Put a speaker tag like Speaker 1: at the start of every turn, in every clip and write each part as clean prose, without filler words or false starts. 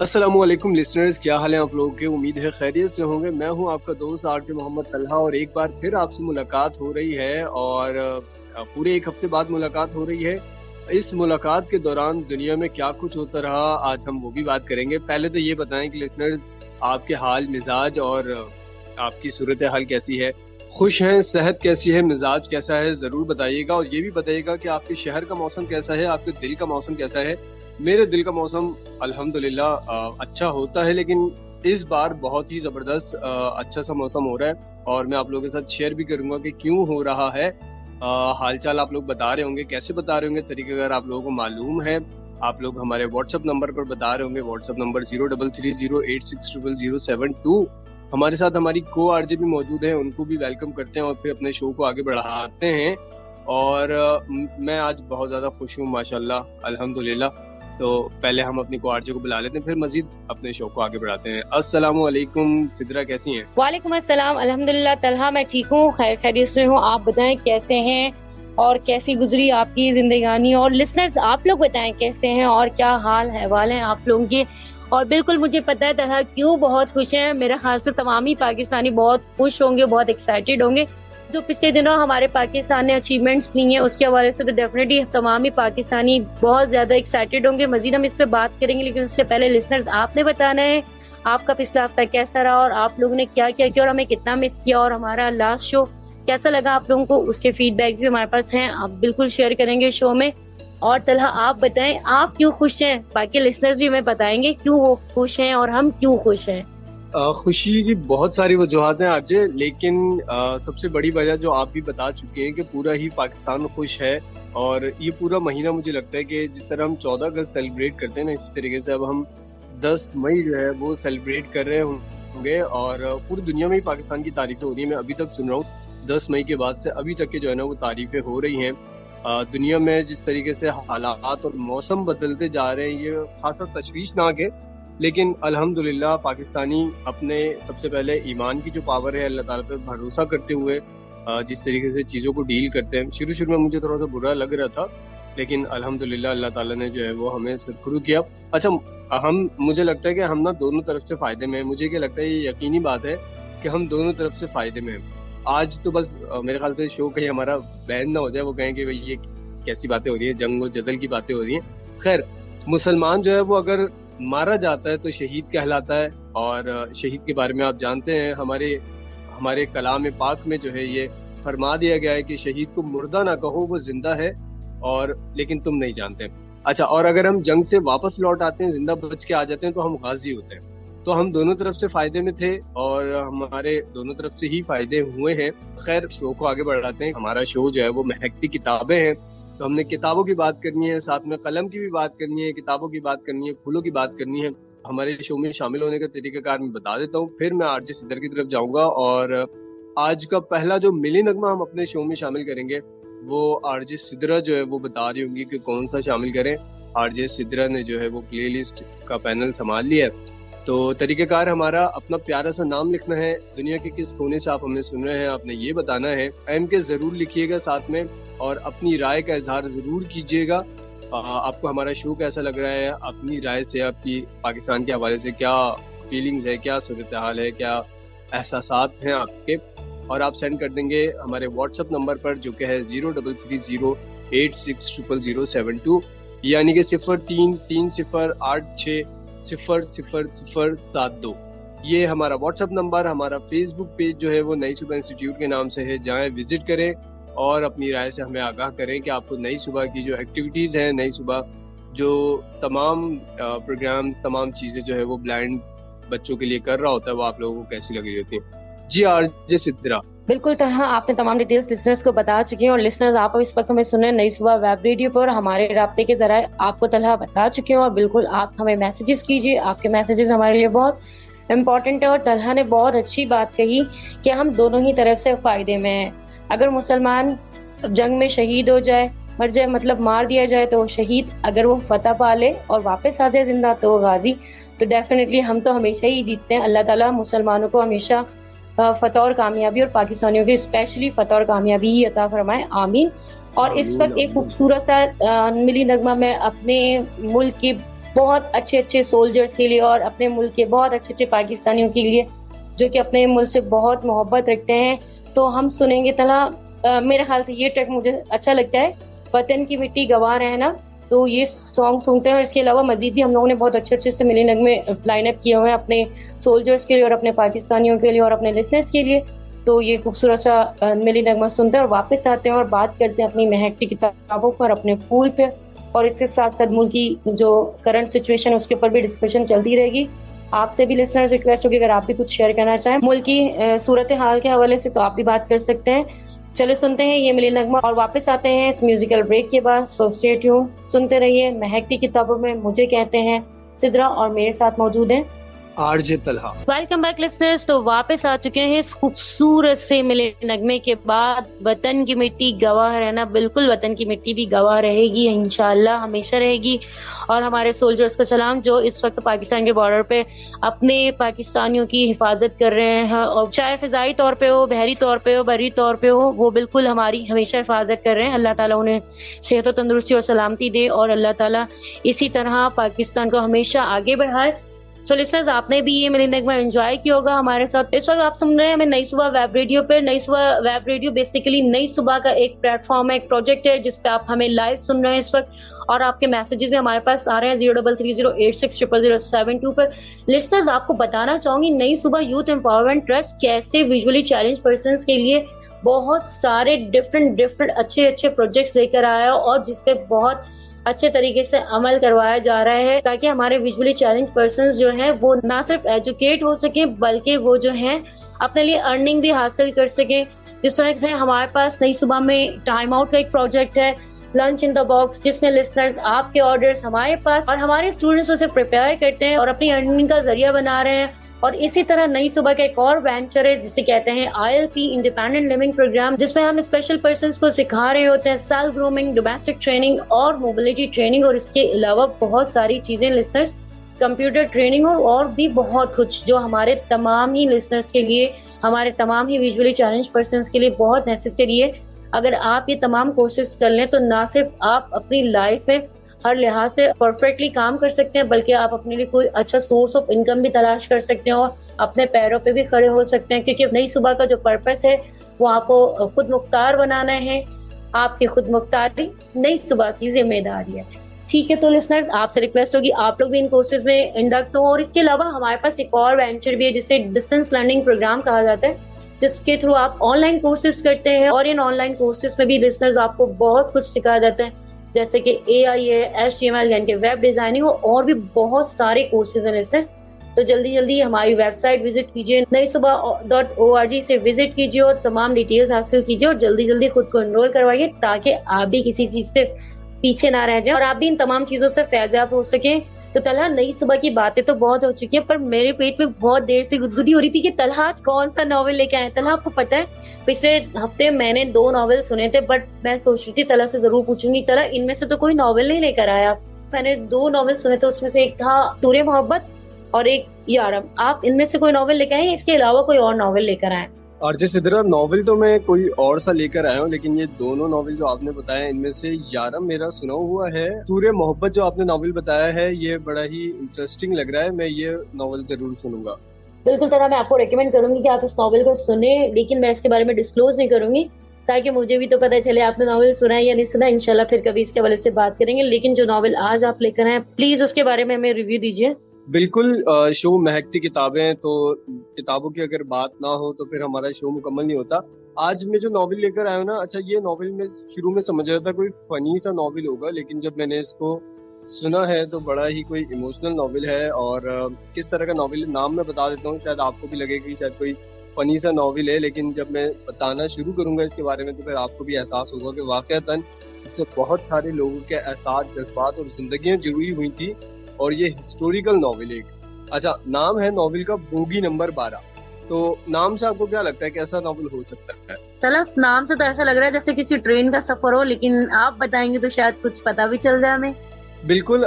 Speaker 1: अस्सलामुअलैकुम लिसनर्स, क्या हाल है आप लोगों के। उम्मीद है खैरियत से होंगे। मैं हूं आपका दोस्त आरजे मोहम्मद तलहा और एक बार फिर आपसे मुलाकात हो रही है और पूरे एक हफ्ते बाद मुलाकात हो रही है। इस मुलाकात के दौरान दुनिया में क्या कुछ होता रहा आज हम वो भी बात करेंगे। पहले तो ये बताएं कि लिसनर्स, आपके हाल मिजाज और आपकी सूरत हाल कैसी है। खुश हैं, सेहत कैसी है, मिजाज कैसा है, जरूर बताइएगा। और ये भी बताइएगा कि आपके शहर का मौसम कैसा है, आपके दिल का मौसम कैसा है। मेरे दिल का मौसम अल्हम्दुलिल्लाह अच्छा होता है, लेकिन इस बार बहुत ही जबरदस्त अच्छा सा मौसम हो रहा है और मैं आप लोगों के साथ शेयर भी करूंगा कि क्यों हो रहा है। हालचाल आप लोग बता रहे होंगे, कैसे बता रहे होंगे, तरीके अगर आप लोगों को मालूम है आप लोग हमारे व्हाट्सएप नंबर पर बता रहे होंगे। WhatsApp number 0330860007 2। हमारे साथ हमारी को आरजे भी मौजूद है, उनको भी वेलकम करते हैं और फिर अपने शो को आगे बढ़ाते हैं। और मैं आज बहुत ज़्यादा खुश हूँ माशाल्लाह अल्हम्दुलिल्लाह। तो पहले हम अपनी को आरजे को बुला लेते हैं, फिर मजीद अपने शो को आगे बढ़ाते हैं। अस्सलामु अलैकुम सिद्रा, कैसी हैं?
Speaker 2: वालेकुम अस्सलाम। अल्हम्दुलिल्लाह तलहा, मैं ठीक हूँ, खैर खैरियत से हूँ। आप बताएं कैसे हैं और कैसी गुजरी आपकी जिंदगानी। और लिसनर्स आप लोग बताएं कैसे हैं और क्या हाल अहवाल हैं आप लोगों के। और बिल्कुल मुझे पता है तलहा क्यों बहुत खुश हैं। मेरे ख्याल से तमाम ही पाकिस्तानी बहुत खुश होंगे, बहुत एक्साइटेड होंगे। जो पिछले दिनों हमारे पाकिस्तान ने अचीवमेंट्स ली हैं उसके हवाले से तो डेफिनेटली तमाम ही पाकिस्तानी बहुत ज्यादा एक्साइटेड होंगे। मजीद हम इस पे बात करेंगे, लेकिन उससे पहले लिसनर्स आपने बताना है आपका पिछला हफ्ता कैसा रहा और आप लोगों ने क्या क्या किया और हमें कितना मिस किया और हमारा लास्ट शो कैसा लगा आप लोगों को। उसके फीडबैक्स भी हमारे पास हैं, आप बिल्कुल शेयर करेंगे शो में। और तलहा आप बताएं आप क्यों खुश हैं, बाकी लिसनर्स भी हमें बताएंगे क्यों वो खुश हैं और हम क्यों खुश हैं।
Speaker 1: खुशी की बहुत सारी वजूहत हैं आज, लेकिन सबसे बड़ी वजह जो आप भी बता चुके हैं कि पूरा ही पाकिस्तान खुश है। और ये पूरा महीना मुझे लगता है कि जिस तरह हम 14 अगस्त सेलिब्रेट करते हैं ना, इसी तरीके से अब हम 10 मई जो है वो सेलिब्रेट कर रहे होंगे। और पूरी दुनिया में ही पाकिस्तान की तारीफें हो रही हैं। मैं अभी तक सुन रहा हूँ 10 मई के बाद से अभी तक के जो है ना वो तारीफें हो रही हैं। दुनिया में जिस तरीके से हालात और मौसम बदलते जा रहे हैं ये खासा तशवीशनाक है। लेकिन अल्हम्दुलिल्लाह पाकिस्तानी अपने सबसे पहले ईमान की जो पावर है, अल्लाह ताला पर भरोसा करते हुए जिस तरीके से चीज़ों को डील करते हैं। शुरू शुरू में मुझे थोड़ा सा बुरा लग रहा था, लेकिन अल्हम्दुलिल्लाह अल्लाह ताला ने जो है वो हमें सुरखरू किया। अच्छा, मुझे लगता है कि हम ना दोनों तरफ से फ़ायदे में हैं। मुझे क्या लगता है, ये यकीनी बात है कि हम दोनों तरफ से फ़ायदे में हैं। आज तो बस मेरे ख्याल से शो कहीं हमारा बैन ना हो जाए, वो कहें कि भाई ये कैसी बातें हो रही हैं, जंग और जदल की बातें हो रही हैं। खैर, मुसलमान जो है वो अगर मारा जाता है तो शहीद कहलाता है। और शहीद के बारे में आप जानते हैं, हमारे हमारे कलाम पाक में जो है ये फरमा दिया गया है कि शहीद को मुर्दा ना कहो, वो जिंदा है और लेकिन तुम नहीं जानते। अच्छा, और अगर हम जंग से वापस लौट आते हैं, जिंदा बच के आ जाते हैं, तो हम गाजी होते हैं। तो हम दोनों तरफ से फायदे में थे और हमारे दोनों तरफ से ही फायदे हुए हैं। खैर, शो को आगे बढ़ाते हैं। हमारा शो जो है वो महकती किताबें हैं, तो हमने किताबों की बात करनी है, साथ में कलम की भी बात करनी है, किताबों की बात करनी है, फूलों की बात करनी है। हमारे शो में शामिल होने का तरीकाकार मैं बता देता हूँ, फिर मैं आरजे सिद्दर की तरफ जाऊंगा। और आज का पहला जो मिली नगमा हम अपने शो में शामिल करेंगे वो आरजे सिद्रा जो है वो बता रही होंगी कि कौन सा शामिल करें। आरजे सिद्रा ने जो है वो प्लेलिस्ट का पैनल संभाल लिया है। तो तरीकेकार हमारा अपना प्यारा सा नाम लिखना है, दुनिया के किस कोने से आप हमें सुन रहे हैं आपने ये बताना है, MK जरूर लिखिएगा साथ में, और अपनी राय का इजहार जरूर कीजिएगा। आपको हमारा शो कैसा लग रहा है, अपनी राय से आपकी पाकिस्तान के हवाले से क्या फीलिंग्स है, क्या सूरत हाल है, क्या एहसासात हैं आपके। और आप सेंड कर देंगे हमारे व्हाट्सएप नंबर पर जो कि है 0330860007 यानी कि 033086000072। ये हमारा व्हाट्सएप नंबर। हमारा फेसबुक पेज जो है वो नई सुबह इंस्टीट्यूट के नाम से है, जाएं विजिट करें और अपनी राय से हमें आगाह करें कि आपको नई सुबह की जो एक्टिविटीज़ हैं, नई सुबह जो तमाम प्रोग्राम्स, तमाम चीज़ें जो है वो ब्लाइंड बच्चों के लिए कर रहा होता है, वो आप लोगों को कैसी लग रही होती है। जी आरजे सिद्रा।
Speaker 2: बिल्कुल तलहा, आपने तमाम डिटेल्स लिसनर्स को बता चुके हैं और लिसनर्स आप इस वक्त हमें सुन रहे हैं नई सुबह वेब रेडियो पर। हमारे राब्ते के जराए आपको तलहा बता चुके हैं और बिल्कुल आप हमें मैसेजेस कीजिए, आपके मैसेजेस हमारे लिए बहुत इम्पोर्टेंट है। और तलहा ने बहुत अच्छी बात कही कि हम दोनों ही तरफ से फायदे में हैं। अगर मुसलमान जंग में शहीद हो जाए, मर जाए, मतलब मार दिया जाए तो शहीद, अगर वो फतह पा ले और वापस आ जाए जिंदा तो गाजी। तो डेफिनेटली हम तो हमेशा ही जीतते हैं। अल्लाह ताला मुसलमानों को हमेशा फतह और कामयाबी और पाकिस्तानियों के स्पेशली फतह और कामयाबी ही अता फरमाए, आमीन। और इस वक्त एक खूबसूरत सा मिली नगमा मैं अपने मुल्क की बहुत अच्छे अच्छे सोल्जर्स के लिए और अपने मुल्क के बहुत अच्छे अच्छे पाकिस्तानियों के लिए जो कि अपने मुल्क से बहुत मोहब्बत रखते हैं। तो हम सुनेंगे तला मेरे ख्याल से ये ट्रैक मुझे अच्छा लगता है, वतन की मिट्टी गवाह रहना। तो ये सॉन्ग सुनते हैं और इसके अलावा मजीद भी हम लोगों ने बहुत अच्छे अच्छे से मिली नगमे लाइन अप किए हुए हैं अपने सोल्जर्स के लिए और अपने पाकिस्तानियों के लिए और अपने लिसनर्स के लिए। तो ये खूबसूरत सा मिली नगमा सुनते हैं और वापस आते हैं और बात करते हैं अपनी महकती किताबों पर, अपने फूल पे, और इसके साथ साथ मुल्क की जो करंट सिचुएशन है उसके ऊपर भी डिस्कशन चलती रहेगी। आपसे भी लिसनर्स रिक्वेस्ट होगी अगर आप भी कुछ शेयर करना चाहें मुल्क की सूरत हाल के हवाले से तो आप भी बात कर सकते हैं। चलो सुनते हैं ये मिली नगमा और वापस आते हैं इस म्यूजिकल ब्रेक के बाद। सो स्टे ट्यून, सुनते रहिए महकती किताबों में मुझे कहते हैं सिद्रा, और मेरे साथ मौजूद हैं
Speaker 1: RJ Talha.
Speaker 2: Welcome back listeners. तो वापस आ चुके हैं इस खूबसूरत से मिले नगमे के बाद। वतन की मिट्टी गवाह रहना, बिल्कुल वतन की मिट्टी भी गवाह रहेगी इंशाल्लाह, हमेशा रहेगी। और हमारे सोल्जर्स को सलाम जो इस वक्त पाकिस्तान के बॉर्डर पे अपने पाकिस्तानियों की हिफाजत कर रहे हैं, और चाहे फिजाई तौर पे हो, बहरी तौर पे हो, बर्री तौर पे हो, वो बिल्कुल हमारी हमेशा हिफाजत कर रहे हैं। अल्लाह ताला उन्हें सेहत और तंदुरुस्ती और सलामती दे और अल्लाह ताला इसी तरह पाकिस्तान को हमेशा आगे बढ़ाए। सो लिसनर्स, आपने भी ये मिली नगमा एंजॉय किया होगा हमारे साथ। इस वक्त आप सुन रहे हैं हमें नई सुबह वेब रेडियो पे। नई सुबह वेब रेडियो बेसिकली नई सुबह का एक प्लेटफॉर्म है, एक प्रोजेक्ट है जिस पे आप हमें लाइव सुन रहे हैं इस वक्त, और आपके मैसेजेस भी हमारे पास आ रहे हैं 0330860072 पर। लिसनर्स, आपको बताना चाहूंगी नई सुबह यूथ एम्पावरमेंट ट्रस्ट कैसे विजुअली चैलेंज पर्संस के लिए बहुत सारे डिफरेंट अच्छे अच्छे प्रोजेक्ट्स लेकर आया है और जिसपे बहुत अच्छे तरीके से अमल करवाया जा रहा है ताकि हमारे विजुअली चैलेंज पर्संस जो हैं वो ना सिर्फ एजुकेट हो सके बल्कि वो जो हैं अपने लिए अर्निंग भी हासिल कर सके। जिस तरह से हमारे पास नई सुबह में टाइम आउट का एक प्रोजेक्ट है, लंच इन द बॉक्स, जिसमें लिसनर्स आपके ऑर्डर्स हमारे पास और हमारे स्टूडेंट्स उसे प्रिपेयर करते हैं और अपनी अर्निंग का जरिया बना रहे हैं। और इसी तरह नई सुबह का एक और वेंचर है जिसे कहते हैं ILP इंडिपेंडेंट लिविंग प्रोग्राम, जिसमें हम स्पेशल पर्संस को सिखा रहे होते हैं सेल्फ ग्रूमिंग, डोमेस्टिक ट्रेनिंग और मोबिलिटी ट्रेनिंग, और इसके अलावा बहुत सारी चीजें लिसनर्स, कंप्यूटर ट्रेनिंग और भी बहुत कुछ जो हमारे तमाम ही लिसनर्स के लिए, हमारे तमाम ही विजुअली चैलेंज पर्संस के लिए बहुत नेसेसरी है। अगर आप ये तमाम कोर्सेज कर लें तो ना सिर्फ आप अपनी लाइफ में हर लिहाज से परफेक्टली काम कर सकते हैं बल्कि आप अपने लिए कोई अच्छा सोर्स ऑफ इनकम भी तलाश कर सकते हैं और अपने पैरों पे भी खड़े हो सकते हैं, क्योंकि नई सुबह का जो पर्पस है वो आपको खुद मुख्तार बनाना है। आपकी खुद मुख्तारी नई सुबह की जिम्मेदारी है। ठीक है, तो लिसनर्स, आपसे रिक्वेस्ट होगी आप लोग भी इन कोर्सेज में इंडक्ट हो। और इसके अलावा हमारे पास एक और वेंचर भी है जिसे डिस्टेंस लर्निंग प्रोग्राम कहा जाता है, जिसके थ्रू आप ऑनलाइन कोर्सेज करते हैं और इन ऑनलाइन कोर्सेज में भी लिसनर्स आपको बहुत कुछ सिखाया जाता है, जैसे कि AI है, HTML यानी कि वेब डिजाइनिंग और भी बहुत सारे कोर्सेज हैं लिसनर्स। तो जल्दी जल्दी हमारी वेबसाइट विजिट कीजिए, नई सुबह.org से विजिट कीजिए और तमाम डिटेल्स हासिल कीजिए और जल्दी जल्दी खुद को एनरोल करवाइए ताकि आप भी किसी चीज से पीछे ना रह जाए और आप भी इन तमाम चीजों से फैज़याब हो सके। तो तलहा, नई सुबह की बातें तो बहुत हो चुकी है पर मेरे पेट में बहुत देर से गुदगुदी हो रही थी कि तलहा आज कौन सा नॉवेल लेके आए। तलहा, आपको पता है पिछले हफ्ते मैंने 2 नॉवेल सुने थे, बट मैं सोच रही थी तलहा से जरूर पूछूंगी, तलहा इनमें से तो कोई नॉवेल नहीं लेकर आया। मैंने 2 नॉवेल सुने थे, उसमें से एक था सूर्य मोहब्बत और एक यारम। आप इनमें से कोई नॉवेल लेकर आए, इसके अलावा कोई और नॉवेल लेकर आए?
Speaker 1: और जिस तरह नॉवेल तो मैं कोई और सा लेकर आया हूँ, लेकिन ये दोनों नॉवेल जो आपने बताया इनमें से यारम मेरा सुना हुआ है। सूर्य मोहब्बत जो आपने नॉवेल बताया है ये बड़ा ही इंटरेस्टिंग लग रहा है, मैं ये नॉवेल जरूर सुनूंगा।
Speaker 2: बिल्कुल तरह, मैं आपको रेकमेंड करूंगी कि आप इस नॉवेल को सुने, लेकिन मैं इसके बारे में डिस्क्लोज नहीं करूंगी ताकि मुझे भी तो पता चले आपने नॉवेल सुना है या नहीं सुना। इंशाल्लाह फिर कभी इसके हवाले से बात करेंगे, लेकिन जो नॉवेल आज आप लेकर आए प्लीज उसके बारे में हमें रिव्यू दीजिए।
Speaker 1: बिल्कुल, शो महकती किताबें, तो किताबों की अगर बात ना हो तो फिर हमारा शो मुकम्मल नहीं होता। आज मैं जो नॉवेल लेकर आया हूँ ना, अच्छा ये नॉवेल मैं शुरू में समझ रहा था कोई फनी सा नॉवेल होगा, लेकिन जब मैंने इसको सुना है तो बड़ा ही कोई इमोशनल नॉवेल है। और किस तरह का नॉवेल, नाम मैं बता देता हूँ, शायद आपको भी लगेगा कि शायद कोई फनी सा नॉवेल है, लेकिन जब मैं बताना शुरू करूंगा इसके बारे में तो फिर आपको भी एहसास होगा कि वाकईतन इससे बहुत सारे लोगों के एहसास, जज्बात और जिंदगियां जुड़ी हुई थी और ये हिस्टोरिकल नॉवेल एक। अच्छा, नाम है नॉवेल का बोगी नंबर 12। तो नाम से आपको क्या लगता है कैसा नॉवेल हो सकता है?
Speaker 2: चलो, नाम से तो ऐसा लग रहा है जैसे किसी ट्रेन का सफर हो, लेकिन आप बताएंगे तो शायद कुछ पता भी चल जाए हमें।
Speaker 1: बिल्कुल,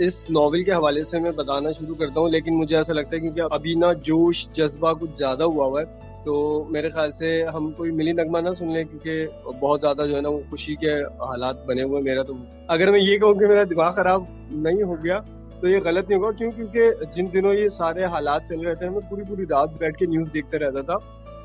Speaker 1: इस नॉवेल के हवाले से मैं बताना शुरू करता हूँ, लेकिन मुझे ऐसा लगता है क्योंकि अभी ना जोश जज्बा कुछ ज्यादा हुआ है, तो मेरे ख्याल से हम कोई मिली नगमा ना सुन लें, क्योंकि बहुत ज्यादा जो है ना वो खुशी के हालात बने हुए। मेरा तो अगर मैं ये कहूँ कि मेरा दिमाग खराब नहीं हो गया तो ये गलत नहीं होगा। क्यों? क्योंकि जिन दिनों ये सारे हालात चल रहे थे, मैं पूरी पूरी रात बैठ के न्यूज़ देखता रहता था।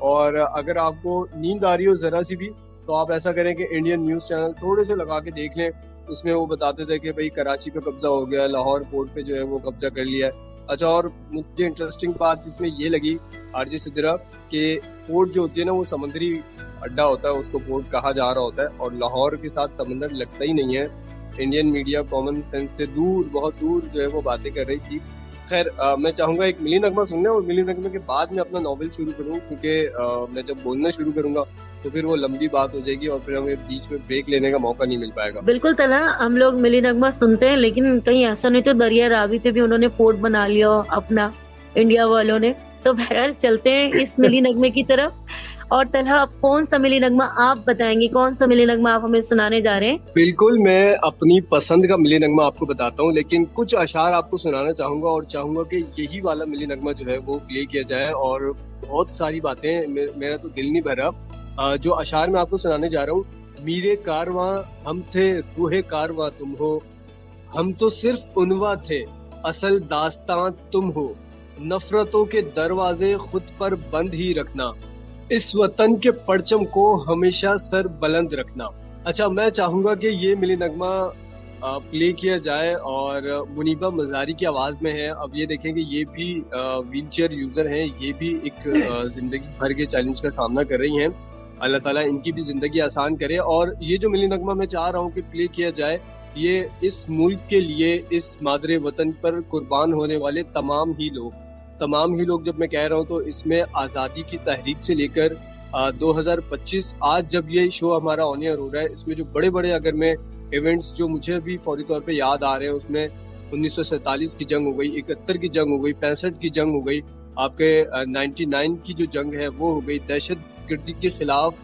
Speaker 1: और अगर आपको नींद आ रही हो जरा सी भी, तो आप ऐसा करें कि इंडियन न्यूज़ चैनल थोड़े से लगा के देख लें। उसमें वो बताते थे कि भाई कराची पे कब्जा हो गया, लाहौर पोर्ट पे जो है वो कब्जा कर लिया है। अच्छा, और मुझे इंटरेस्टिंग बात इसमें ये लगी आरजे सिद्रा, कि पोर्ट जो होती है ना वो समुद्री अड्डा होता है, उसको पोर्ट कहा जा रहा होता है, और लाहौर के साथ समंदर लगता ही नहीं है। इंडियन मीडिया कॉमन सेंस से दूर, बहुत दूर जो है वो बातें कर रही थी। खैर, मैं चाहूंगा एक मिली नगमा सुनने, और मिली नगमे के बाद मैं अपना नॉवेल शुरू करूँ, क्योंकि मैं जब बोलना शुरू करूंगा तो फिर वो लंबी बात हो जाएगी और फिर हमें बीच में ब्रेक लेने का मौका नहीं मिल पाएगा।
Speaker 2: बिल्कुल तला, हम लोग मिली नगमा सुनते हैं, लेकिन कहीं ऐसा नहीं तो दरिया रावी पे भी उन्होंने पोर्ट बना लिया हो अपना, इंडिया वालों ने। तो बहरहाल चलते हैं इस मिली नगमे की तरफ। और तलहा, कौन सा मिली नगमा आप बताएंगे, कौन सा मिली नगमा आप हमें सुनाने जा रहे हैं?
Speaker 1: बिल्कुल, मैं अपनी पसंद का मिली नगमा आपको बताता हूँ, लेकिन कुछ अशार आपको सुनाना चाहूंगा, और चाहूंगा कि यही वाला मिली नगमा जो है वो प्ले किया जाए। और बहुत सारी बातें, मेरा तो दिल नहीं भरा। जो अशार मैं आपको सुनाने जा रहा हूँ: मीरे कारवां हम थे, रूहे कारवां तुम हो, हम तो सिर्फ उनवा थे, असल दास्तां तुम हो, नफरतों के दरवाजे खुद पर बंद ही रखना, इस वतन के परचम को हमेशा सर बुलंद रखना। अच्छा, मैं चाहूंगा कि ये मिली नगमा प्ले किया जाए, और मुनीबा मजारी की आवाज में है। अब ये देखें कि ये भी व्हील चेयर यूजर हैं, ये भी एक जिंदगी भर के चैलेंज का सामना कर रही हैं। अल्लाह ताला इनकी भी जिंदगी आसान करे। और ये जो मिली नगमा मैं चाह रहा हूँ कि प्ले किया जाए, ये इस मुल्क के लिए, इस मादरे वतन पर कुर्बान होने वाले तमाम ही लोग, जब मैं कह रहा हूँ तो इसमें आज़ादी की तहरीक से लेकर 2025 आज जब ये शो हमारा ऑन एयर हो रहा है, इसमें जो बड़े बड़े अगर मैं इवेंट्स जो मुझे भी फौरी तौर पे याद आ रहे हैं, उसमें 1947 की जंग हो गई, 71 की जंग हो गई, 65 की जंग हो गई, आपके 99 की जो जंग है वो हो गई, दहशत गर्दी के खिलाफ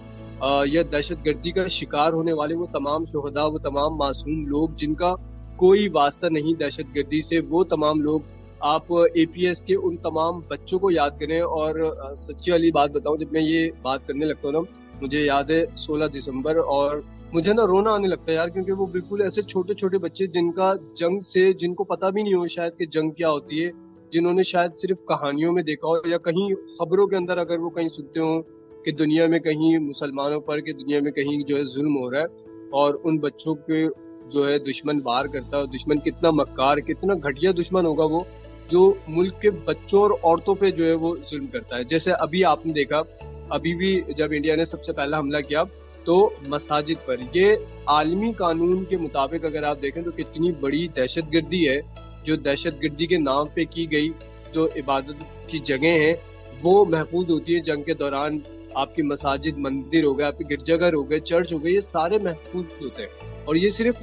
Speaker 1: या दहशत गर्दी का शिकार होने वाले वो तमाम शुहदा, वो तमाम मासूम लोग जिनका कोई वास्ता नहीं दहशत गर्दी से, वो तमाम लोग, आप एपीएस के उन तमाम बच्चों को याद करें। और सच्ची वाली बात बताऊं, जब मैं ये बात करने लगता हूँ ना, मुझे याद है 16 दिसंबर, और मुझे ना रोना आने लगता है यार, क्योंकि वो बिल्कुल ऐसे छोटे छोटे बच्चे जिनका जंग से, जिनको पता भी नहीं हो शायद कि जंग क्या होती है, जिन्होंने शायद सिर्फ कहानियों में देखा हो या कहीं खबरों के अंदर अगर वो कहीं सुनते हो कि दुनिया में कहीं मुसलमानों पर, कि दुनिया में कहीं जो है जुल्म हो रहा है, और उन बच्चों के जो है दुश्मन वार करता है। दुश्मन कितना मक्कार, कितना घटिया दुश्मन होगा वो, जो मुल्क के बच्चों और औरतों पे जो है वो जुल्म करता है। जैसे अभी आपने देखा, अभी भी जब इंडिया ने सबसे पहला हमला किया तो मसाजिद पर, ये आलमी कानून के मुताबिक अगर आप देखें तो कितनी बड़ी दहशतगर्दी है, जो दहशतगर्दी के नाम पे की गई जो इबादत की जगह हैं वो महफूज होती है जंग के दौरान। आपकी मसाजिद, मंदिर हो गए, आपके गिरजाघर हो गए, चर्च हो गए, ये सारे महफूज होते हैं। और ये सिर्फ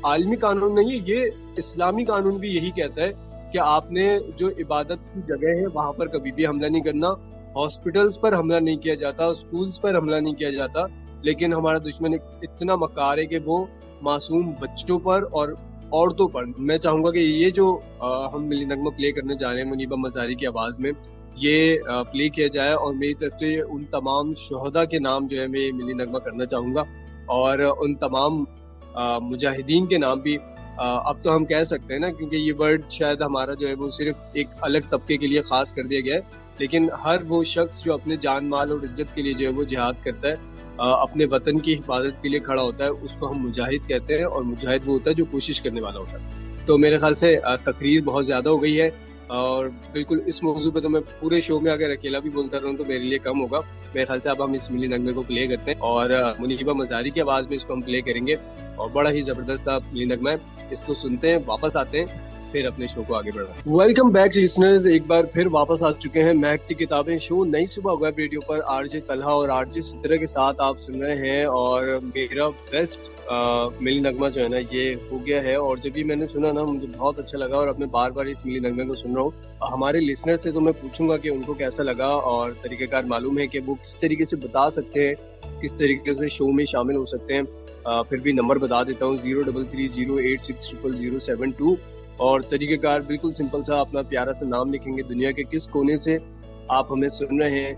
Speaker 1: आलमी कानून नहीं है, ये इस्लामी कानून भी यही कहता है कि आपने जो इबादत की जगह है वहां पर कभी भी हमला नहीं करना। हॉस्पिटल्स पर हमला नहीं किया जाता, स्कूल्स पर हमला नहीं किया जाता, लेकिन हमारा दुश्मन इतना मक्कार है कि वो मासूम बच्चों पर और औरतों पर। मैं चाहूंगा कि ये जो हम मिली नगमा प्ले करने जा रहे हैं मुनीबा मजारी की आवाज में, ये प्ले किया जाए, और मेरी तरफ से उन तमाम शोहदा के नाम जो है मैं मिली नगमा करना चाहूंगा, और उन तमाम मुजाहिदीन के नाम भी। अब तो हम कह सकते हैं ना, क्योंकि ये वर्ड शायद हमारा जो है वो सिर्फ एक अलग तबके के लिए खास कर दिया गया है, लेकिन हर वो शख्स जो अपने जान माल और इज्जत के लिए जो है वो जिहाद करता है, अपने वतन की हिफाजत के लिए खड़ा होता है, उसको हम मुजाहिद कहते हैं। और मुजाहिद वो होता है जो कोशिश करने वाला होता है। तो मेरे ख्याल से तकरीर बहुत ज्यादा हो गई है, और बिल्कुल इस मौजू पे तो मैं पूरे शो में अगर अकेला भी बोलता रहूं तो मेरे लिए कम होगा। मेरे ख्याल से अब हम इस मिली नगमे को प्ले करते हैं, और मुनीबा मजारी की आवाज में इसको हम प्ले करेंगे, और बड़ा ही जबरदस्त सा मिली नगमा है। इसको सुनते हैं, वापस आते हैं, फिर अपने शो को आगे बढ़ाते हैं। वेलकम बैक लिसनर्स, एक बार फिर वापस आ चुके हैं महकती किताबें शो नई सुबह वेब रेडियो पर आरजे तलहा और आरजे सिद्रा के साथ आप सुन रहे हैं। और मेरा बेस्ट मिली नगमा जो है ना ये हो गया है, और जब भी मैंने सुना ना मुझे बहुत अच्छा लगा, और अब मैं बार बार इस मिली नगमे को सुन रहा हूँ। हमारे लिसनर से तो मैं पूछूंगा कि उनको कैसा लगा, और तरीकेकार मालूम है कि वो किस तरीके से बता सकते हैं, किस तरीके से शो में शामिल हो सकते हैं। फिर भी नंबर बता देता हूँ 0330860072, और तरीकेकार बिल्कुल सिंपल सा, अपना प्यारा सा नाम लिखेंगे, दुनिया के किस कोने से आप हमें सुन रहे हैं,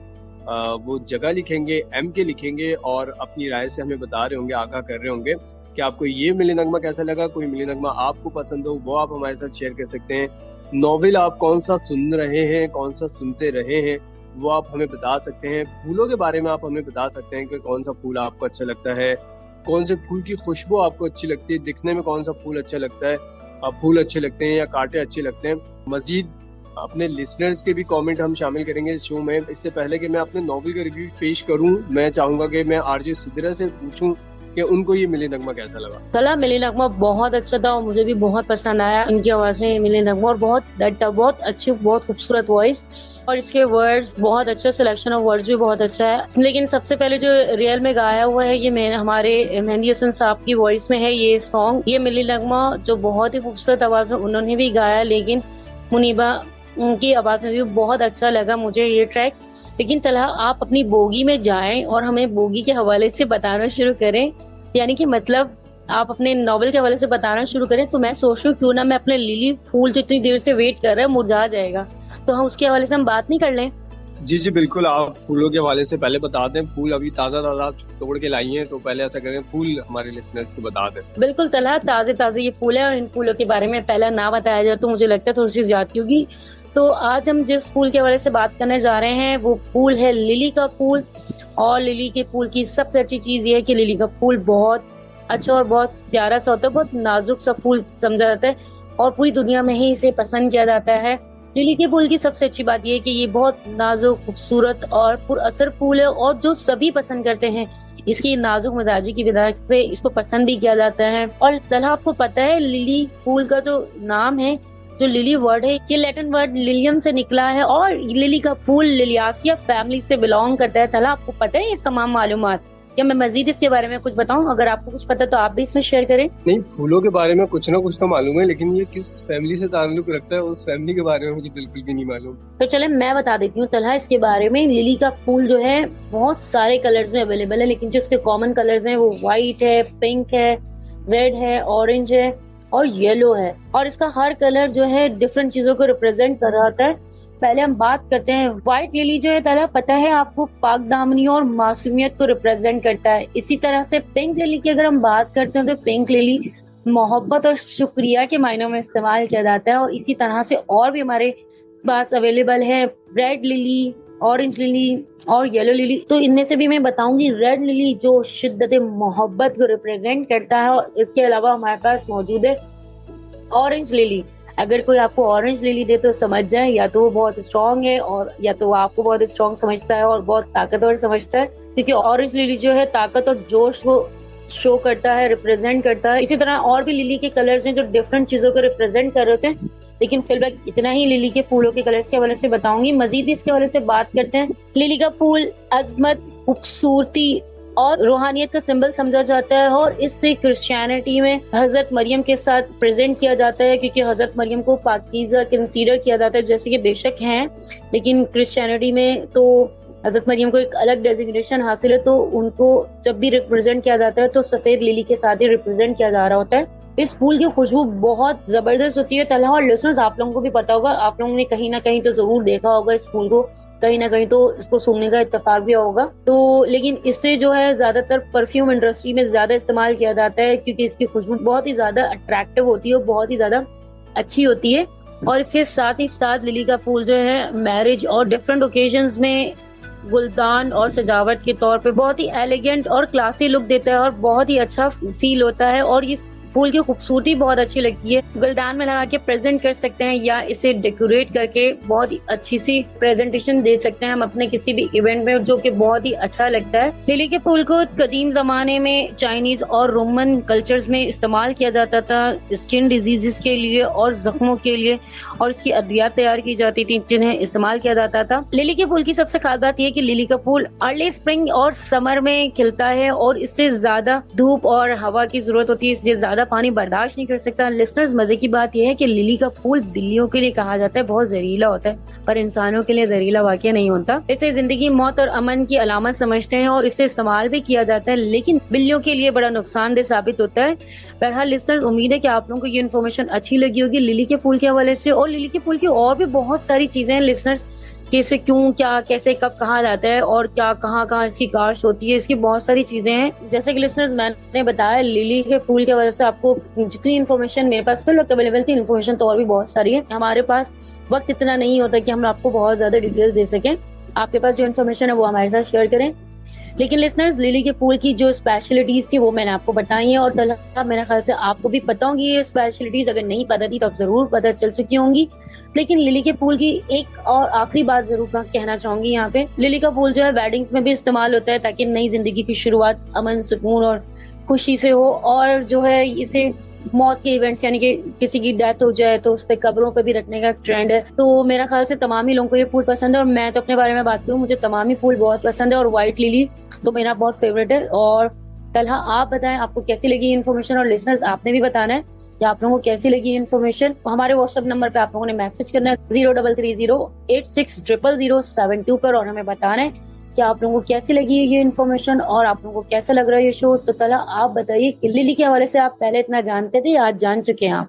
Speaker 1: वो जगह लिखेंगे, एम के लिखेंगे, और अपनी राय से हमें बता रहे होंगे, आगाह कर रहे होंगे। कि आपको ये मिली नगमा कैसा लगा, कोई मिली नगमा आपको पसंद हो वो आप हमारे साथ शेयर कर सकते हैं। नॉवेल आप कौन सा सुन रहे हैं, कौन सा सुनते रहे हैं वो आप हमें बता सकते हैं। फूलों के बारे में आप हमें बता सकते हैं कि कौन सा फूल आपको अच्छा लगता है, कौन से फूल की खुशबू आपको अच्छी लगती है, दिखने में कौन सा फूल अच्छा लगता है, फूल अच्छे लगते हैं या कांटे अच्छे लगते हैं। मजीद अपने लिसनर्स के भी कमेंट हम शामिल करेंगे इस शो में। इससे पहले कि मैं अपने नॉवल का रिव्यू पेश करूं, मैं चाहूंगा कि मैं आरजे सिद्रा से पूछूं कि उनको ये मिली नगमा कैसा लगा।
Speaker 2: कला मिली नगमा बहुत अच्छा था और मुझे भी बहुत पसंद आया इनकी आवाज में मिली नगमा, और बहुत अच्छी, बहुत खूबसूरत वॉइस, और इसके वर्ड्स बहुत अच्छा, सिलेक्शन ऑफ वर्ड्स भी बहुत अच्छा है। लेकिन सबसे पहले जो रियल में गाया हुआ है ये हमारे मेहंदी हसन साहब की वॉइस में है ये सॉन्ग, ये मिली नगमा, जो बहुत ही खूबसूरत आवाज में उन्होंने भी गाया, लेकिन मुनीबा उनकी आवाज में भी बहुत अच्छा लगा मुझे ये ट्रैक। लेकिन तलहा आप अपनी बोगी में जाएं और हमें बोगी के हवाले से बताना शुरू करें, यानी कि मतलब आप अपने नॉवल के हवाले से बताना शुरू करें, तो मैं सोच रही हूँ क्यों ना मैं अपने लिली फूल जो इतनी देर से वेट कर रहा है मुरझा जाएगा, तो हम उसके हवाले से हम बात नहीं कर लें।
Speaker 1: जी बिल्कुल, आप फूलों के हवाले से पहले बता दें। फूल अभी ताजा तोड़ के लाई हैं, तो पहले ऐसा करें फूल हमारे लिसनर्स को बता दें।
Speaker 2: बिल्कुल तलहा, ताजे ये फूल है और इन फूलों के बारे में पहले ना बताया जाए तो मुझे लगता है थोड़ी सी ज्यादती होगी। तो आज हम जिस फूल के बारे से बात करने जा रहे हैं वो फूल है लिली का फूल। और लिली के फूल की सबसे अच्छी चीज ये है कि लिली का फूल बहुत अच्छा और बहुत प्यारा सा होता है, बहुत नाजुक सा फूल समझा जाता है और पूरी दुनिया में ही इसे पसंद किया जाता है। लिली के फूल की सबसे अच्छी बात ये है कि ये बहुत नाजुक, खूबसूरत और पुरअसर फूल है और जो सभी पसंद करते हैं। इसकी नाजुक मिजाजी की वजह से इसको पसंद भी किया जाता है। और तलहा आपको पता है लिली फूल का जो नाम है, जो लिली वर्ड है, ये लैटिन वर्ड लिलियम से निकला है और लिली का फूल लिलियासिया फैमिली से बिलोंग करता है। तलहा आपको पता है ये तमाम मालूमात? क्या मैं मजीद इसके बारे में कुछ बताऊं? अगर आपको कुछ पता तो आप भी इसमें शेयर करें।
Speaker 1: नहीं, फूलों के बारे में कुछ ना कुछ तो मालूम है, लेकिन ये किस फैमिली से ताल्लुक रखता है उस फैमिली के बारे में मुझे बिल्कुल भी नहीं मालूम।
Speaker 2: तो चले मैं बता देती हूँ तलहा इसके बारे में। लिली का फूल जो है बहुत सारे कलर्स में अवेलेबल है, लेकिन जो इसके कॉमन कलर्स हैं वो व्हाइट है, पिंक है, रेड है, ऑरेंज है और येलो है। और इसका हर कलर जो है डिफरेंट चीजों को रिप्रेजेंट कर रहा होता है। पहले हम बात करते हैं व्हाइट लिली जो है तलहा, पता है आपको, पाक दामनी और मासूमियत को रिप्रेजेंट करता है। इसी तरह से पिंक लिली की अगर हम बात करते हैं तो पिंक लिली मोहब्बत और शुक्रिया के मायनों में इस्तेमाल किया जाता है। और इसी तरह से और भी हमारे पास अवेलेबल है रेड लिली, ऑरेंज लिली और येलो लिली। तो इनमें से भी मैं बताऊंगी रेड लिली जो शिद्दत मोहब्बत को रिप्रेजेंट करता है, और इसके अलावा हमारे पास मौजूद है ऑरेंज लिली। अगर कोई आपको ऑरेंज लिली दे तो समझ जाए या तो वो बहुत स्ट्रॉन्ग है और या तो वो आपको बहुत स्ट्रॉन्ग समझता है और बहुत ताकतवर समझता है, क्योंकि ऑरेंज लिली जो है ताकत और जोश को शो करता है, रिप्रेजेंट करता है। इसी तरह और भी लिली के कलर्स हैं जो डिफरेंट चीजों को रिप्रेजेंट कर रहे होते हैं, लेकिन फिलहाल इतना ही लिली के फूलों के कलर्स के हवाले से बताऊंगी। मजीद इसके हवाले से बात करते हैं। लिली का फूल अजमत, खूबसूरती और रूहानियत का सिंबल समझा जाता है और इससे क्रिश्चियनिटी में हजरत मरियम के साथ प्रेजेंट किया जाता है, क्योंकि हजरत मरियम को पाकीज़ा कंसीडर किया जाता है, जैसे कि बेशक हैं, लेकिन क्रिश्चियनिटी में तो हजरत मरियम को एक अलग डेजिग्नेशन हासिल है, तो उनको जब भी रिप्रेजेंट किया जाता है तो सफेद लिली के साथ ही रिप्रेजेंट किया जा रहा होता है। इस फूल की खुशबू बहुत जबरदस्त होती है तलहा, और लिसनर्स आप लोगों को भी पता होगा, आप लोगों ने कहीं ना कहीं तो जरूर देखा होगा इस फूल को, कहीं ना कहीं तो इसको सूंघने का इत्तेफाक भी होगा। तो लेकिन इससे जो है ज्यादातर परफ्यूम इंडस्ट्री में ज्यादा इस्तेमाल किया जाता है, क्योंकि इसकी खुशबू बहुत ही ज्यादा अट्रैक्टिव होती है और बहुत ही ज्यादा अच्छी होती है। और इसके साथ ही साथ लिली का फूल जो है मैरिज और डिफरेंट ओकेजन्स में गुलदान और सजावट के तौर पे बहुत ही एलिगेंट और क्लासी लुक देता है और बहुत ही अच्छा फील होता है। और इस फूल की खूबसूरती बहुत अच्छी लगती है, गुलदान में लगा के प्रेजेंट कर सकते हैं या इसे डेकोरेट करके बहुत ही अच्छी सी प्रेजेंटेशन दे सकते हैं हम अपने किसी भी इवेंट में, जो कि बहुत ही अच्छा लगता है। लिली के फूल को कदीम जमाने में चाइनीज और रोमन कल्चर्स में इस्तेमाल किया जाता था स्किन डिजीजेस के लिए और जख्मों के लिए, और इसकी अद्वियात तैयार की जाती थी जिन्हें इस्तेमाल किया जाता था। लिली के फूल की सबसे खास बात यह कि लिली का फूल अर्ली स्प्रिंग और समर में खिलता है और इससे ज्यादा धूप और हवा की जरूरत होती है, इसलिए ज्यादा पानी बर्दाश्त नहीं कर सकता। लिसनर्स, मजे की बात यह है कि लिली का फूल बिल्लियों के लिए कहा जाता है बहुत जहरीला होता है, पर इंसानों के लिए जहरीला वाकई नहीं होता। इसे जिंदगी, मौत और अमन की अलामत समझते हैं और इसे इस्तेमाल भी किया जाता है, लेकिन बिल्लियों के लिए बड़ा नुकसानदेह साबित होता है। बहरहाल लिसनर्स, उम्मीद है कि आप लोगों को ये इन्फॉर्मेशन अच्छी लगी होगी लिली के फूल के हवाले से, और लिली के फूल की और भी बहुत सारी चीजें हैं लिसनर्स कि इसे क्यों, क्या, कैसे, कब, कहाँ जाता है और क्या, कहाँ कहाँ इसकी काश होती है। इसकी बहुत सारी चीजें हैं। जैसे कि लिसनर्स मैंने बताया, लिली के फूल की वजह से आपको जितनी इन्फॉर्मेशन मेरे पास फिल अवेलेबल थी, इन्फॉर्मेशन तो और भी बहुत सारी है। हमारे पास वक्त इतना नहीं होता कि हम आपको बहुत ज्यादा डिटेल्स दे सकें। आपके पास जो इन्फॉर्मेशन है वो हमारे साथ शेयर करें। लेकिन लिसनर्स, लिली के फूल की जो स्पेशलिटीज थी वो मैंने आपको बताई है, और तलहा मेरे ख्याल से आपको भी पता होंगी ये स्पेशलिटीज। अगर नहीं पता थी तो अब जरूर पता चल चुकी होंगी। लेकिन लिली के फूल की एक और आखिरी बात जरूर कहना चाहूंगी यहाँ पे। लिली का फूल जो है वेडिंग्स में भी इस्तेमाल होता है, ताकि नई जिंदगी की शुरुआत अमन, सुकून और खुशी से हो। और जो है इसे मौत के इवेंट्स, यानी कि किसी की डेथ हो जाए तो उस पे कब्रों पे भी रखने का ट्रेंड है। तो मेरा ख्याल से तमाम ही लोगों को ये फूल पसंद है, और मैं तो अपने बारे में बात करूं, मुझे तमाम ही फूल बहुत पसंद है, और व्हाइट लिली तो मेरा बहुत फेवरेट है। और तलहा, आप बताएं आपको कैसी लगी इन्फॉर्मेशन, और लिसनर्स आपने भी बताना है कि आप लोगों को कैसी लगी इन्फॉर्मेशन। हमारे व्हाट्सएप नंबर पे आप लोगों ने मैसेज करना है 0330860072 पर, और हमें बताना है कि आप लोगों को कैसी लगी ये इन्फॉर्मेशन और आप लोगों को कैसा लग रहा है ये शो। तो तलहा, आप बताइए कि लिली के हवाले से आप पहले इतना जानते थे या आज जान चुके हैं आप?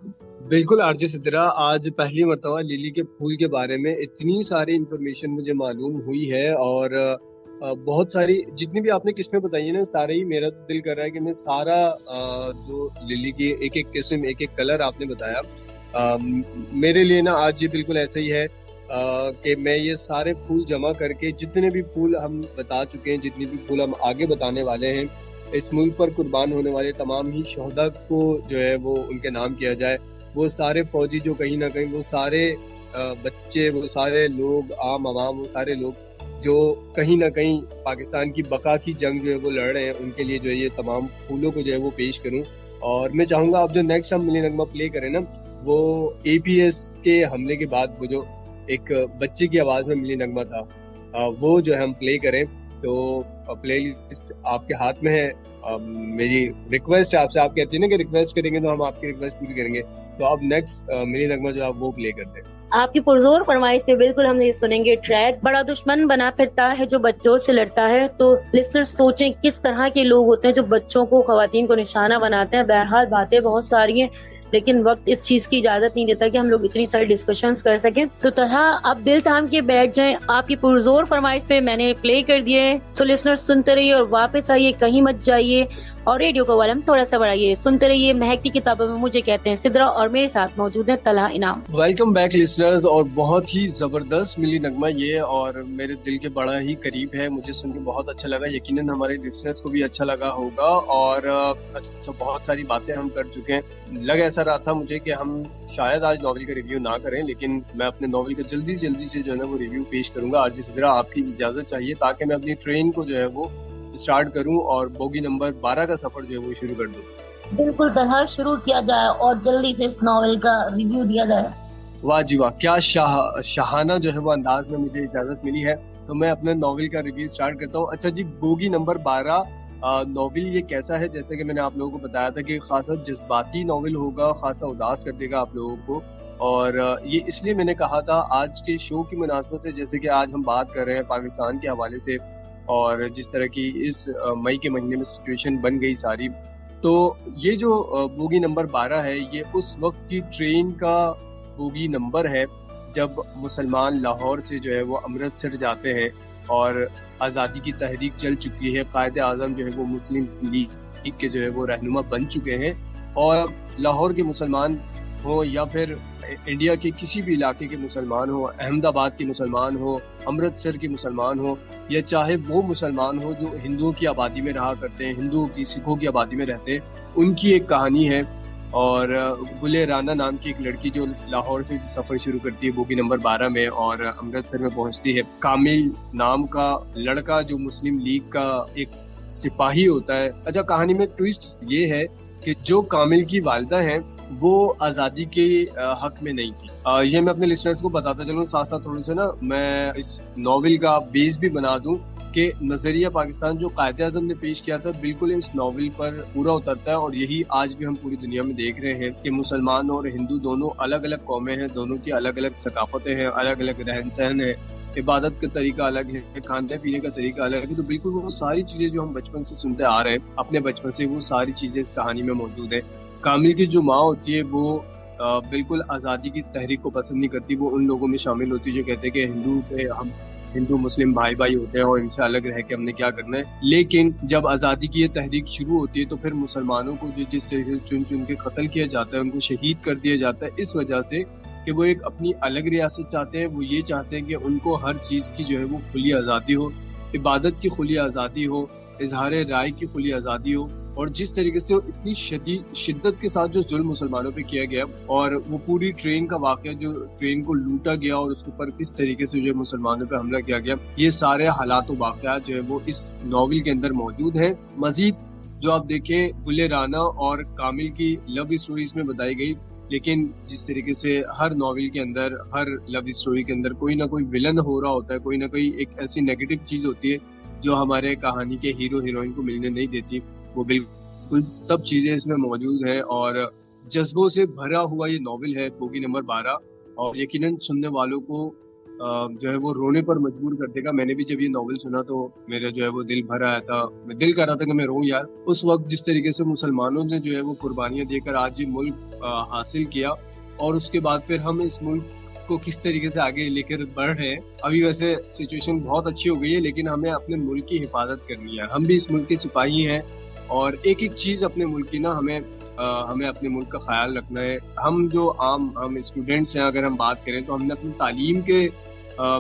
Speaker 1: बिल्कुल आरजे सिद्रा, आज पहली मर्तबा लिली के फूल के बारे में इतनी सारी इंफॉर्मेशन मुझे मालूम हुई है। और बहुत सारी जितनी भी आपने किस्में बताई है ना, सारे ही मेरा तो दिल कर रहा है कि मैं सारा जो लिली की एक एक किस्म, एक एक कलर आपने बताया, मेरे लिए ना आज ये बिल्कुल ऐसा ही है कि मैं ये सारे फूल जमा करके, जितने भी फूल हम बता चुके हैं, जितने भी फूल हम आगे बताने वाले हैं, इस मुल्क पर कुर्बान होने वाले तमाम ही शहदा को जो है वो उनके नाम किया जाए। वो सारे फौजी जो कहीं ना कहीं, वो सारे बच्चे, वो सारे लोग, आम आवाम, वो सारे लोग जो कहीं ना कहीं पाकिस्तान की बका की जंग जो है वो लड़ रहे हैं, उनके लिए जो है ये तमाम फूलों को जो है वो पेश करूं। और मैं चाहूंगा अब जो नेक्स्ट हम मिली नगमा प्ले करें ना, वो APS के हमले के बाद वो जो एक बच्चे की आवाज में मिली नगमा था, वो जो है हम प्ले करें। तो प्ले लिस्ट आपके हाथ में है। मेरी रिक्वेस्ट है आपसे, आप कहते हैं ना कि रिक्वेस्ट करेंगे तो हम आपकी रिक्वेस्ट पूरी करेंगे। तो अब नेक्स्ट मिली नगमा जो आप वो प्ले करते हैं।
Speaker 2: आपकी पुरजोर फरमाइश पे बिल्कुल हम ये सुनेंगे ट्रैक। बड़ा दुश्मन बना फिरता है जो बच्चों से लड़ता है। तो लिसनर्स सोचें किस तरह के लोग होते हैं जो बच्चों को, खवातीन को निशाना बनाते हैं। बहरहाल बातें बहुत सारी हैं, लेकिन वक्त इस चीज की इजाजत नहीं देता कि हम लोग इतनी सारी डिस्कशंस कर सकें। तो तलहा, आप दिल थाम के बैठ जाएं। आपकी पुरजोर फरमाइश पे मैंने प्ले कर दिए। सो लिसनर्स सुनते रहिए और वापस आइए, कहीं मत जाइए, और रेडियो का वॉल्यूम थोड़ा सा बढ़ाइए। सुनते रहिए महकती किताबों में मुझे कहते हैं सिद्रा, और मेरे साथ मौजूद है तलहा इनाम।
Speaker 1: Welcome back listeners. और बहुत ही जबरदस्त मिली नगमा ये, और मेरे दिल के बड़ा ही करीब है। मुझे सुन के बहुत अच्छा लगा, यकीनन हमारे लिसनर्स को भी अच्छा लगा होगा। और अच्छा, बहुत सारी बातें हम कर चुके हैं। लग ऐसा रहा था मुझे कि हम शायद आज नॉवेल का रिव्यू ना करें, लेकिन मैं अपने नॉवेल का जल्दी से जो है ना वो रिव्यू पेश करूंगा। आज सिद्रा, आपकी इजाजत चाहिए ताकि मैं अपनी ट्रेन को जो है वो स्टार्ट करूं और बोगी नंबर 12 का सफर जो है वो शुरू कर दूं।
Speaker 2: बिल्कुल तलहा, शुरू किया जाए और जल्दी से इस नॉवेल का रिव्यू दिया जाए।
Speaker 1: वाह जी वाह, क्या शाहाना जो है वो अंदाज में मुझे इजाजत मिली है। तो मैं अपने नॉवेल का रिव्यू स्टार्ट करता हूँ। अच्छा जी, बोगी नंबर 12 नॉवेल ये कैसा है? जैसे कि मैंने आप लोगों को बताया था कि खासा जज्बाती नॉवेल होगा, खासा उदास कर देगा आप लोगों को। और ये इसलिए मैंने कहा था आज के शो की मुनासबत से, जैसे कि आज हम बात कर रहे हैं पाकिस्तान के हवाले से, और जिस तरह की इस मई के महीने में सिचुएशन बन गई सारी। तो ये जो बोगी नंबर 12 है, ये उस वक्त की ट्रेन का बोगी नंबर है जब मुसलमान लाहौर से जो है वो अमृतसर जाते हैं, और आज़ादी की तहरीक चल चुकी है। कायद आज़म जो है वो मुस्लिम लीग के जो है वो रहनुमा बन चुके हैं, और लाहौर के मुसलमान हो या फिर इंडिया के किसी भी इलाके के मुसलमान हो, अहमदाबाद के मुसलमान हो, अमृतसर के मुसलमान हो, या चाहे वो मुसलमान हो जो हिंदुओं की आबादी में रहा करते हैं, हिंदुओं की, सिखों की आबादी में रहते हैं, उनकी एक कहानी है। और गुले राना नाम की एक लड़की जो लाहौर से सफर शुरू करती है बोगी नंबर 12 में और अमृतसर में पहुंचती है। कामिल नाम का लड़का जो मुस्लिम लीग का एक सिपाही होता है। अच्छा, कहानी में ट्विस्ट ये है कि जो कामिल की वालिदा हैं वो आज़ादी के हक में नहीं थी। ये मैं अपने लिसनर्स को बताता चलूँ, साथ साथ थोड़ा सा ना मैं इस नॉवेल का बेस भी बना दूं कि नजरिया पाकिस्तान जो कायद आज़म ने पेश किया था बिल्कुल इस नॉवेल पर पूरा उतरता है। और यही आज भी हम पूरी दुनिया में देख रहे हैं कि मुसलमान और हिंदू दोनों अलग अलग कौमें हैं, दोनों की अलग अलग सकाफतें हैं, अलग अलग रहन सहन है, इबादत का तरीका अलग है, खाने पीने का तरीका अलग है। तो बिल्कुल वो सारी चीजें जो हम बचपन से सुनते आ रहे हैं अपने बचपन से, वो सारी चीजें इस कहानी में मौजूद है। कामिल की जो माँ होती है वो बिल्कुल आज़ादी की तहरीक को पसंद नहीं करती, वो उन लोगों में शामिल होती है जो कहते हैं कि हम हिंदू मुस्लिम भाई भाई होते हैं और इनसे अलग रह के हमने क्या करना है। लेकिन जब आज़ादी की ये तहरीक शुरू होती है तो फिर मुसलमानों को जो जिस तरीके से चुन चुन के कत्ल किया जाता है, उनको शहीद कर दिया जाता है, इस वजह से कि वो एक अपनी अलग रियासत चाहते हैं। वो ये चाहते हैं कि उनको हर चीज़ की जो है वो खुली आज़ादी हो, इबादत की खुली आज़ादी हो, इजहार राय की खुली आज़ादी हो। और जिस तरीके से इतनी शिद्दत के साथ जो जुल्म मुसलमानों पे किया गया, और वो पूरी ट्रेन का वाकया, जो ट्रेन को लूटा गया और उसके ऊपर किस तरीके से जो मुसलमानों पे हमला किया गया, ये सारे हालात और वाकयात जो है वो इस नॉवेल के अंदर मौजूद हैं। मजीद जो आप देखें, गुले राना और कामिल की लव स्टोरी इसमें बताई गई, लेकिन जिस तरीके से हर नॉवेल के अंदर, हर लव स्टोरी के अंदर कोई ना कोई विलन हो रहा होता है, कोई ना कोई एक ऐसी नेगेटिव चीज होती है जो हमारे कहानी के हीरो हीरोइन को मिलने नहीं देती। वो बिल्कुल सब चीजें इसमें मौजूद हैं और जज्बों से भरा हुआ ये नॉवेल है बोगी नंबर 12, और यकीनन सुनने वालों को जो है वो रोने पर मजबूर कर देगा। मैंने भी जब ये नॉवेल सुना तो मेरा जो है वो दिल भर आया था, मैं दिल कर रहा था कि मैं रोऊं यार। उस वक्त जिस तरीके से मुसलमानों ने जो है वो कुर्बानियां देकर आज ये मुल्क हासिल किया, और उसके बाद फिर हम इस मुल्क को किस तरीके से आगे लेकर बढ़ रहे हैं। अभी वैसे सिचुएशन बहुत अच्छी हो गई है, लेकिन हमें अपने मुल्क की हिफाजत करनी है। हम भी इस मुल्क के सिपाही हैं और एक एक चीज अपने मुल्क की ना हमें अपने मुल्क का ख्याल रखना है। हम स्टूडेंट्स हैं, अगर हम बात करें तो हमने अपनी तालीम के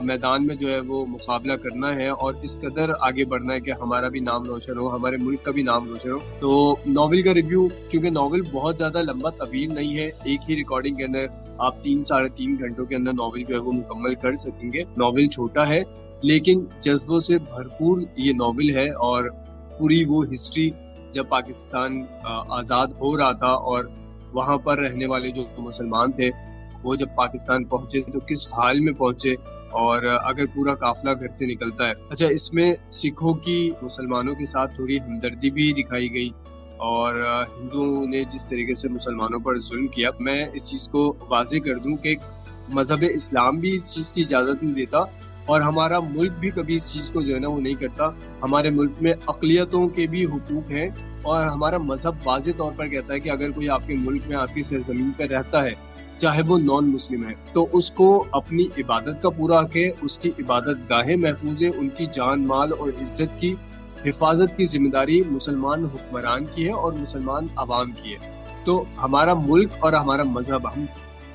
Speaker 1: मैदान में जो है वो मुकाबला करना है और इस कदर आगे बढ़ना है कि हमारा भी नाम रोशन हो, हमारे मुल्क का भी नाम रोशन हो। तो नॉवेल का रिव्यू, क्योंकि नॉवेल बहुत ज्यादा लंबा तवील नहीं है, एक ही रिकॉर्डिंग के अंदर आप 3-3.5 घंटों के अंदर नॉवेल जो है वो मुकम्मल कर सकेंगे। नॉवेल छोटा है लेकिन जज्बों से भरपूर ये नॉवेल है, और पूरी वो हिस्ट्री जब पाकिस्तान आज़ाद हो रहा था और वहाँ पर रहने वाले जो मुसलमान थे वो जब पाकिस्तान पहुंचे तो किस हाल में पहुंचे, और अगर पूरा काफिला घर से निकलता है। अच्छा, इसमें सिखों की मुसलमानों के साथ थोड़ी हमदर्दी भी दिखाई गई, और हिंदुओं ने जिस तरीके से मुसलमानों पर जुल्म किया। मैं इस चीज़ को वाज़ेह कर दूं कि मजहब इस्लाम भी इस चीज़ की इजाज़त नहीं देता, और हमारा मुल्क भी कभी इस चीज़ को जो है ना वो नहीं करता। हमारे मुल्क में अक़लियतों के भी हुकूक हैं, और हमारा मजहब वाज़ेह तौर पर कहता है कि अगर कोई आपके मुल्क में, आपकी सरजमीन पर रहता है, चाहे वो नॉन मुस्लिम है, तो उसको अपनी इबादत का पूरा हक है, उसकी इबादत गाहें महफूज है, उनकी जान माल और इज्जत की हिफाजत की जिम्मेदारी मुसलमान हुक्मरान की है और मुसलमान अवाम की है। तो हमारा मुल्क और हमारा मजहब, हम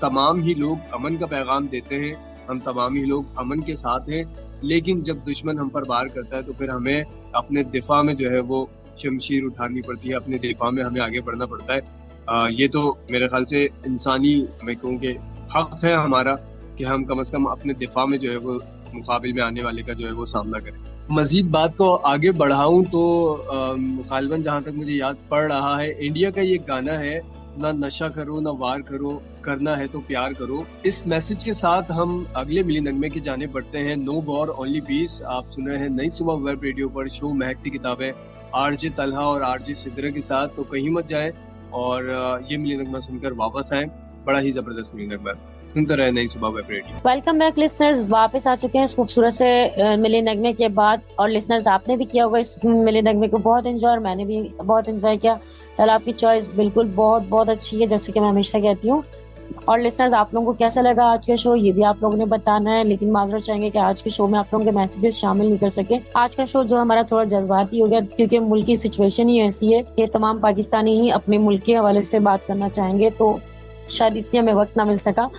Speaker 1: तमाम ही लोग अमन का पैगाम देते हैं, हम तमाम ही लोग अमन के साथ हैं, लेकिन जब दुश्मन हम पर वार करता है तो फिर हमें अपने दिफा में जो है वो शमशीर उठानी पड़ती है, अपने दिफा में हमें आगे बढ़ना पड़ता है। ये तो मेरे ख्याल से इंसानी, मैं कहूँ कि हक है हमारा कि हम कम से कम अपने दिफा में जो है वो मुकाबिल में आने वाले का जो है वो सामना करें। मजीद बात को आगे बढ़ाऊं तो गालिबन जहाँ तक मुझे याद पड़ रहा है, इंडिया का ये गाना है, ना नशा करो ना वार करो, करना है तो प्यार करो। इस मैसेज के साथ हम अगले मिली नगमे की जाने बढ़ते हैं। नो वॉर ओनली पीस आप सुन रहे हैं नई सुबह वेब रेडियो पर, शो महकती किताबें आरजे तलहा और आरजे सिद्रा के साथ। तो कहीं मत जाए और ये मिली नगमा सुनकर वापस आए। बड़ा ही जबरदस्त मिली नगमा, सुनते रहे नई सुबह web radio.
Speaker 2: Welcome back listeners, वापस आ चुके हैं इस खूबसूरत से मिली नगमे के बाद। और लिसनर्स, आपने भी किया होगा इस मिली नगमे को बहुत एंजॉय, और मैंने भी बहुत एंजॉय किया। कल आपकी चॉइस बिल्कुल बहुत बहुत अच्छी है, जैसे कि मैं हमेशा कहती हूँ। और लिसनर्स, आप लोगों को कैसा लगा आज का शो, ये भी आप लोगों ने बताना है। लेकिन माजरत चाहेंगे कि आज के शो में आप लोगों के मैसेजेस शामिल नहीं कर सके। आज का शो जो हमारा थोड़ा जज्बाती हो गया, क्योंकि मुल्क की सिचुएशन ही ऐसी है कि तमाम पाकिस्तानी ही अपने मुल्क के हवाले से बात करना चाहेंगे, तो शायद इसलिए हमें वक्त ना मिल सका।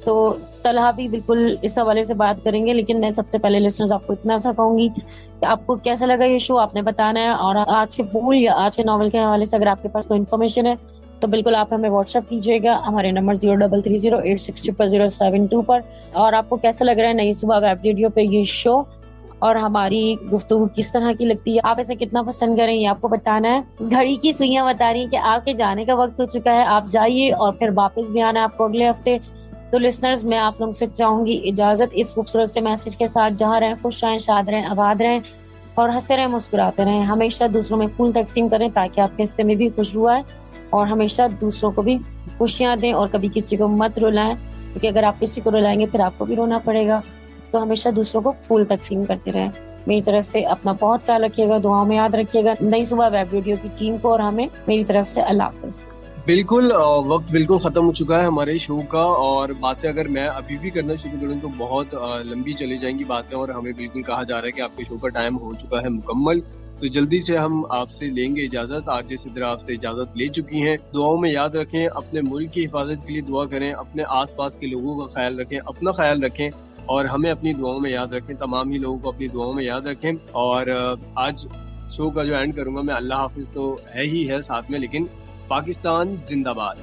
Speaker 2: तो तलहा भी बिल्कुल इस हवाले से बात करेंगे। लेकिन मैं सबसे पहले लिसनर्स आपको इतना सा कहूंगी कि आपको कैसा लगा ये शो, आपने बताना है। और आज के फूल या आज के नॉवल के हवाले से अगर आपके पास कोई इन्फॉर्मेशन है तो बिल्कुल आप हमें व्हाट्सएप कीजिएगा हमारे नंबर 0330860072 पर। और आपको कैसा लग रहा है नई सुबह वेब रेडियो पे ये शो, और हमारी गुफ्तगू किस तरह की लगती है, आप इसे कितना पसंद करें, ये आपको बताना है। घड़ी की सुइयां बता रही हैं कि आपके जाने का वक्त हो चुका है, आप जाइए और फिर वापस भी आना है आपको अगले हफ्ते। तो लिसनर्स, मैं आप लोगों से चाहूंगी इजाजत इस खूबसूरत से मैसेज के साथ। जहाँ रहें खुश रहें, शाद रहें, आबाद रहें और हंसते रहें, मुस्कुराते रहें। हमेशा दूसरों में फूल तकसीम करें ताकि आपके हिस्से में भी खुश रुआ है, और हमेशा दूसरों को भी खुशियां दें और कभी किसी को मत रुलाएं, क्योंकि अगर आप किसी को रुलाएंगे फिर आपको भी रोना पड़ेगा। तो हमेशा दूसरों को फूल तकसीम करते रहें। मेरी तरफ से अपना बहुत ख्याल रखिएगा, दुआओं में याद रखिएगा नई सुबह वेब रेडियो की टीम को और हमें। मेरी तरफ से अल्लाह हाफ़िज़।
Speaker 1: बिल्कुल वक्त बिल्कुल खत्म हो चुका है हमारे शो का, और बातें अगर मैं अभी भी करना शुरू करूं तो बहुत लंबी चली जाएंगी बातें, और हमें बिल्कुल कहा जा रहा है कि आपके शो का टाइम हो चुका है मुकम्मल। तो जल्दी से हम आपसे लेंगे इजाजत। आरजे सिद्रा आपसे इजाजत ले चुकी हैं। दुआओं में याद रखें, अपने मुल्क की हिफाजत के लिए दुआ करें, अपने आसपास के लोगों का ख्याल रखें, अपना ख्याल रखें, और हमें अपनी दुआओं में याद रखें। तमाम ही लोगों को अपनी दुआओं में याद रखें। और आज शो का जो एंड करूंगा मैं, अल्लाह हाफिज तो है ही है साथ में, लेकिन पाकिस्तान जिंदाबाद।